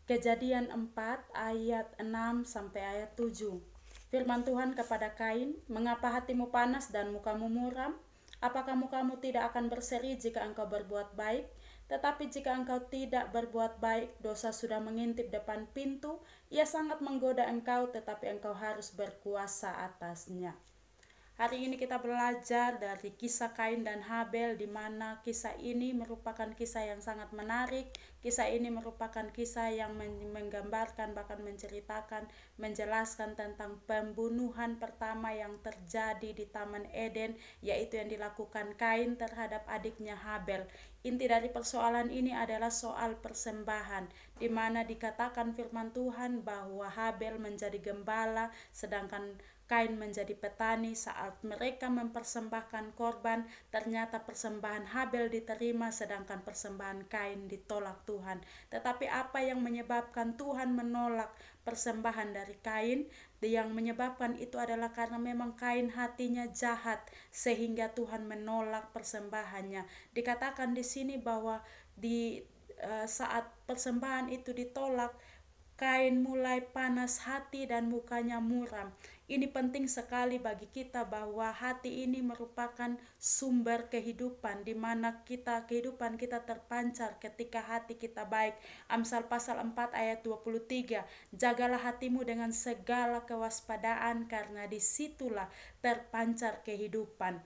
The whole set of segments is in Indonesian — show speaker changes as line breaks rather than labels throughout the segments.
Kejadian 4 ayat 6 sampai ayat 7. Firman Tuhan kepada Kain, "Mengapa hatimu panas dan mukamu muram? Apakah mukamu tidak akan berseri jika engkau berbuat baik? Tetapi jika engkau tidak berbuat baik, dosa sudah mengintip depan pintu. Ia sangat menggoda engkau, tetapi engkau harus berkuasa atasnya." Hari ini kita belajar dari kisah Kain dan Habel, di mana kisah ini merupakan kisah yang sangat menarik. Kisah ini merupakan kisah yang menggambarkan, bahkan menceritakan, menjelaskan tentang pembunuhan pertama yang terjadi di Taman Eden, yaitu yang dilakukan Kain terhadap adiknya Habel. Inti dari persoalan ini adalah soal persembahan, di mana dikatakan firman Tuhan bahwa Habel menjadi gembala, sedangkan Kain menjadi petani. Saat mereka mempersembahkan korban, ternyata persembahan Habel diterima, sedangkan persembahan Kain ditolak Tuhan. Tetapi apa yang menyebabkan Tuhan menolak persembahan dari Kain? Yang menyebabkan itu adalah karena memang Kain hatinya jahat, sehingga Tuhan menolak persembahannya. Dikatakan di sini bahwa saat persembahan itu ditolak, Kain mulai panas hati dan mukanya muram. Ini penting sekali bagi kita bahwa hati ini merupakan sumber kehidupan, di mana kehidupan kita terpancar ketika hati kita baik. Amsal pasal 4 ayat 23, "Jagalah hatimu dengan segala kewaspadaan, karena disitulah terpancar kehidupan."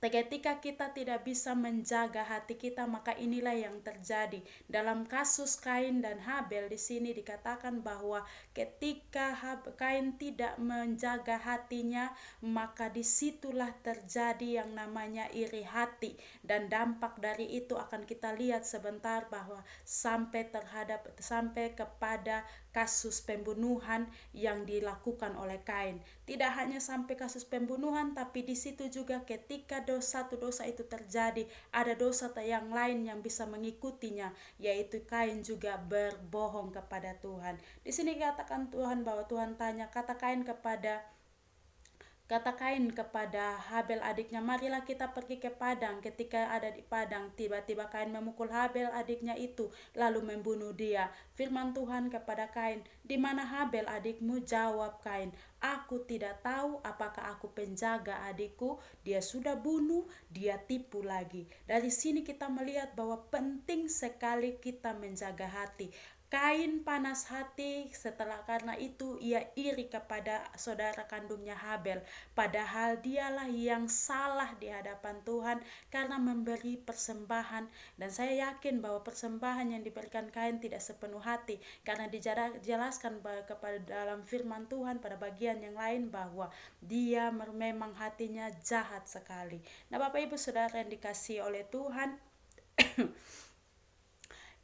Ketika kita tidak bisa menjaga hati kita, maka inilah yang terjadi. Dalam kasus Kain dan Habel di sini dikatakan bahwa ketika Kain tidak menjaga hatinya, maka disitulah terjadi yang namanya iri hati, dan dampak dari itu akan kita lihat sebentar bahwa sampai kepada kasus pembunuhan yang dilakukan oleh Kain. Tidak hanya sampai kasus pembunuhan, tapi di situ juga ketika satu dosa itu terjadi, ada dosa yang lain yang bisa mengikutinya, yaitu Kain juga berbohong kepada Tuhan. Di sini katakan Tuhan bahwa Tuhan tanya, kata Kain kepada Habel adiknya, "Marilah kita pergi ke padang." Ketika ada di padang, tiba-tiba Kain memukul Habel adiknya itu, lalu membunuh dia. Firman Tuhan kepada Kain, "Di mana Habel adikmu?" Jawab Kain, "Aku tidak tahu. Apakah aku penjaga adikku? Dia sudah bunuh, dia tipu lagi." Dari sini kita melihat bahwa penting sekali kita menjaga hati. Kain panas hati, karena itu ia iri kepada saudara kandungnya Habel, padahal dialah yang salah di hadapan Tuhan karena memberi persembahan. Dan saya yakin bahwa persembahan yang diberikan Kain tidak sepenuh hati, karena dijelaskan kepada dalam firman Tuhan pada bagian yang lain bahwa dia memang hatinya jahat sekali. Nah, Bapak Ibu Saudara yang dikasihi oleh Tuhan,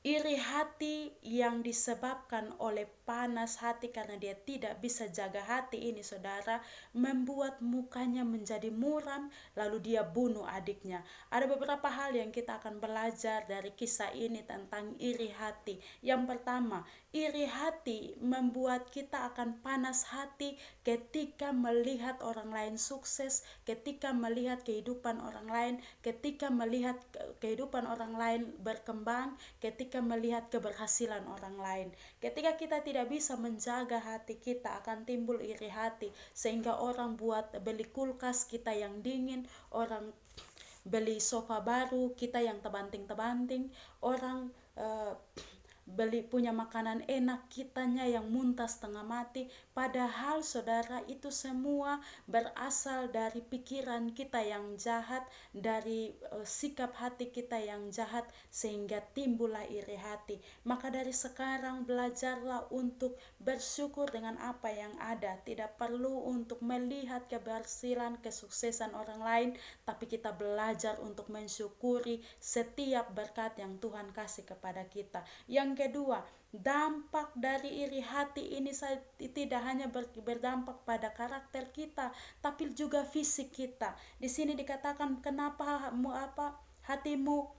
iri hati yang disebabkan oleh panas hati karena dia tidak bisa jaga hati ini, saudara, membuat mukanya menjadi muram, lalu dia bunuh adiknya. Ada beberapa hal yang kita akan belajar dari kisah ini tentang iri hati. Yang pertama, iri hati membuat kita akan panas hati ketika melihat orang lain sukses, ketika melihat kehidupan orang lain, ketika melihat kehidupan orang lain berkembang, ketika melihat keberhasilan orang lain. Ketika kita tidak bisa menjaga hati kita, akan timbul iri hati, sehingga orang beli kulkas, kita yang dingin, orang beli sofa baru, kita yang tebanting-tebanting, orang punya makanan enak, kitanya yang muntah setengah mati. Padahal saudara, itu semua berasal dari pikiran kita yang jahat, dari sikap hati kita yang jahat, sehingga timbullah iri hati. Maka dari sekarang belajarlah untuk bersyukur dengan apa yang ada. Tidak perlu untuk melihat keberhasilan, kesuksesan orang lain, tapi kita belajar untuk mensyukuri setiap berkat yang Tuhan kasih kepada kita. Yang kedua, dampak dari iri hati ini tidak hanya berdampak pada karakter kita, tapi juga fisik kita. Di sini dikatakan, "Kenapa hatimu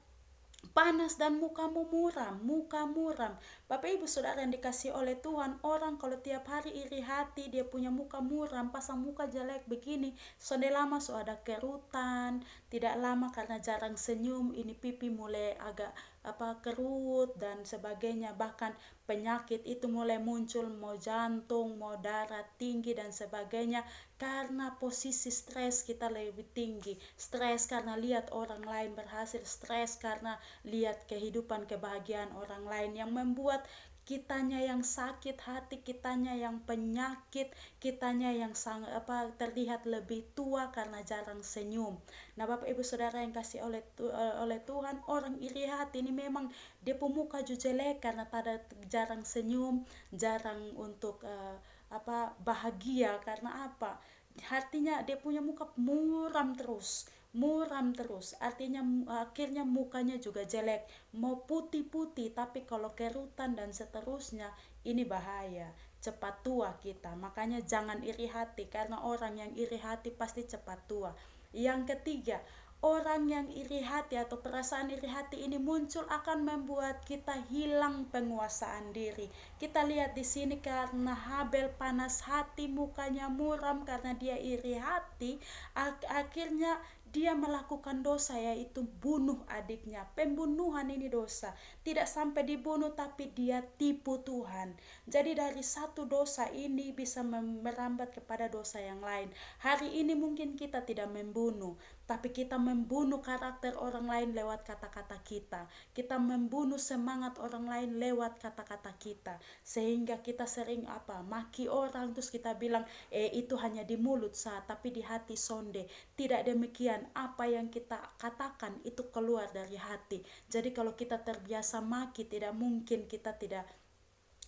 panas dan muka muram." Bapak Ibu Saudara yang dikasih oleh Tuhan, orang kalau tiap hari iri hati, dia punya muka muram, pasang muka jelek begini, sudah lama sudah ada kerutan, tidak lama karena jarang senyum, ini pipi mulai agak kerut dan sebagainya, bahkan penyakit itu mulai muncul, mau jantung, mau darah tinggi dan sebagainya, karena posisi stres kita lebih tinggi. Stres karena lihat orang lain berhasil, stres karena lihat kehidupan kebahagiaan orang lain, yang membuat kitanya yang sakit hati, kitanya yang penyakit, kitanya yang terlihat lebih tua karena jarang senyum. Nah, Bapak Ibu Saudara yang kasih oleh Tuhan, orang iri hati ini memang dia muka jelek karena jarang senyum, jarang untuk bahagia. Karena apa? Artinya dia punya muka muram terus, artinya akhirnya mukanya juga jelek, mau putih-putih tapi kalau kerutan dan seterusnya, ini bahaya, cepat tua kita. Makanya jangan iri hati, karena orang yang iri hati pasti cepat tua. Yang ketiga, orang yang iri hati atau perasaan iri hati ini muncul akan membuat kita hilang penguasaan diri. Kita lihat di sini, karena Habel panas hati, mukanya muram karena dia iri hati, akhirnya dia melakukan dosa, yaitu bunuh adiknya. Pembunuhan ini dosa. Tidak sampai dibunuh tapi dia tipu Tuhan. Jadi dari satu dosa ini bisa merambat kepada dosa yang lain. Hari ini mungkin kita tidak membunuh, tapi kita membunuh karakter orang lain lewat kata-kata kita. Kita membunuh semangat orang lain lewat kata-kata kita. Sehingga kita sering maki orang, terus kita bilang itu hanya di mulut tapi di hati sonde. Tidak demikian, apa yang kita katakan itu keluar dari hati. Jadi kalau kita terbiasa maki, tidak mungkin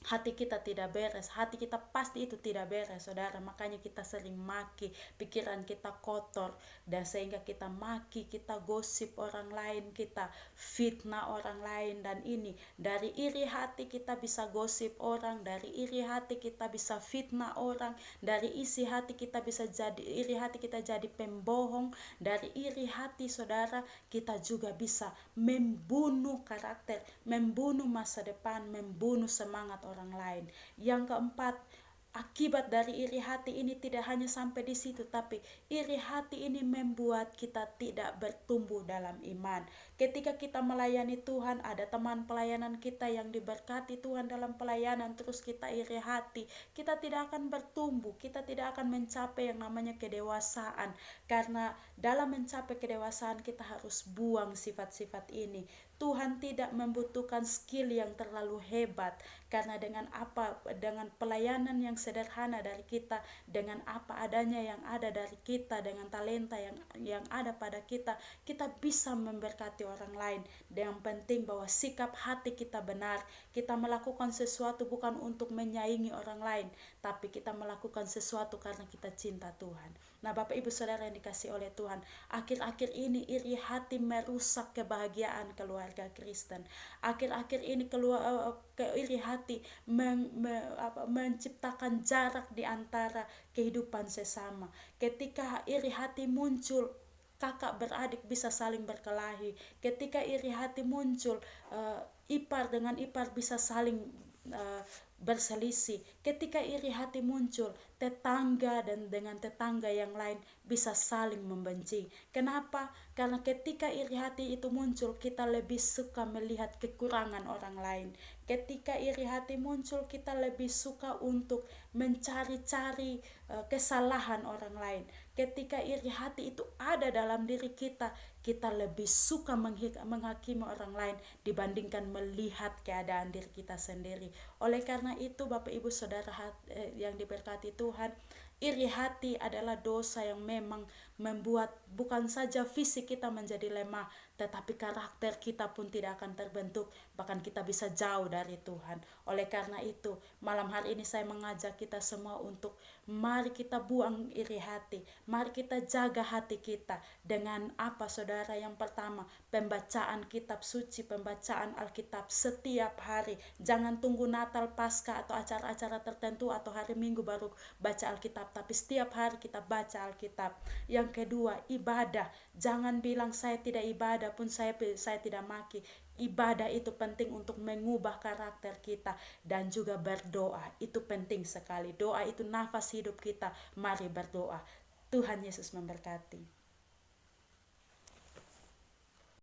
hati kita tidak beres. Hati kita pasti itu tidak beres, saudara. Makanya kita sering maki, pikiran kita kotor, dan sehingga kita maki, kita gosip orang lain, kita fitnah orang lain. Dan ini dari iri hati kita bisa gosip orang, dari iri hati kita bisa fitnah orang, dari isi hati kita bisa jadi iri hati kita jadi pembohong, dari iri hati, saudara, kita juga bisa membunuh karakter, membunuh masa depan, membunuh semangat orang lain. Yang keempat, akibat dari iri hati ini tidak hanya sampai di situ, tapi iri hati ini membuat kita tidak bertumbuh dalam iman. Ketika kita melayani Tuhan, ada teman pelayanan kita yang diberkati Tuhan dalam pelayanan, terus kita iri hati, kita tidak akan bertumbuh, kita tidak akan mencapai yang namanya kedewasaan. Karena dalam mencapai kedewasaan kita harus buang sifat-sifat ini. Tuhan tidak membutuhkan skill yang terlalu hebat, karena dengan pelayanan yang sederhana dari kita, dengan apa adanya yang ada dari kita, dengan talenta yang ada pada kita, kita bisa memberkati orang lain. Yang penting bahwa sikap hati kita benar. Kita melakukan sesuatu bukan untuk menyaingi orang lain, tapi kita melakukan sesuatu karena kita cinta Tuhan. Nah, Bapak Ibu Saudara yang dikasih oleh Tuhan, akhir-akhir ini iri hati merusak kebahagiaan keluarga Kristen. Akhir-akhir ini iri hati menciptakan jarak di antara kehidupan sesama. Ketika iri hati muncul, kakak beradik bisa saling berkelahi. Ketika iri hati muncul, ipar dengan ipar bisa saling berselisih. Ketika iri hati muncul, tetangga dan dengan tetangga yang lain bisa saling membenci. Kenapa? Karena ketika iri hati itu muncul, kita lebih suka melihat kekurangan orang lain. Ketika iri hati muncul, kita lebih suka untuk mencari-cari kesalahan orang lain. Ketika iri hati itu ada dalam diri kita, kita lebih suka menghakimi orang lain dibandingkan melihat keadaan diri kita sendiri. Oleh karena itu, Bapak Ibu Saudara yang diberkati Tuhan, iri hati adalah dosa yang memang membuat bukan saja fisik kita menjadi lemah, tetapi karakter kita pun tidak akan terbentuk, bahkan kita bisa jauh dari Tuhan. Oleh karena itu, malam hari ini saya mengajak kita semua untuk mari kita buang iri hati, mari kita jaga hati kita dengan apa, saudara? Yang pertama, pembacaan kitab suci, pembacaan Alkitab setiap hari. Jangan tunggu Natal, Paskah atau acara-acara tertentu atau hari Minggu baru baca Alkitab, tapi setiap hari kita baca Alkitab. Yang kedua, ibadah. Jangan bilang saya tidak ibadah pun saya tidak maki. Ibadah itu penting untuk mengubah karakter kita, dan juga berdoa itu penting sekali. Doa itu nafas hidup kita. Mari berdoa. Tuhan Yesus memberkati.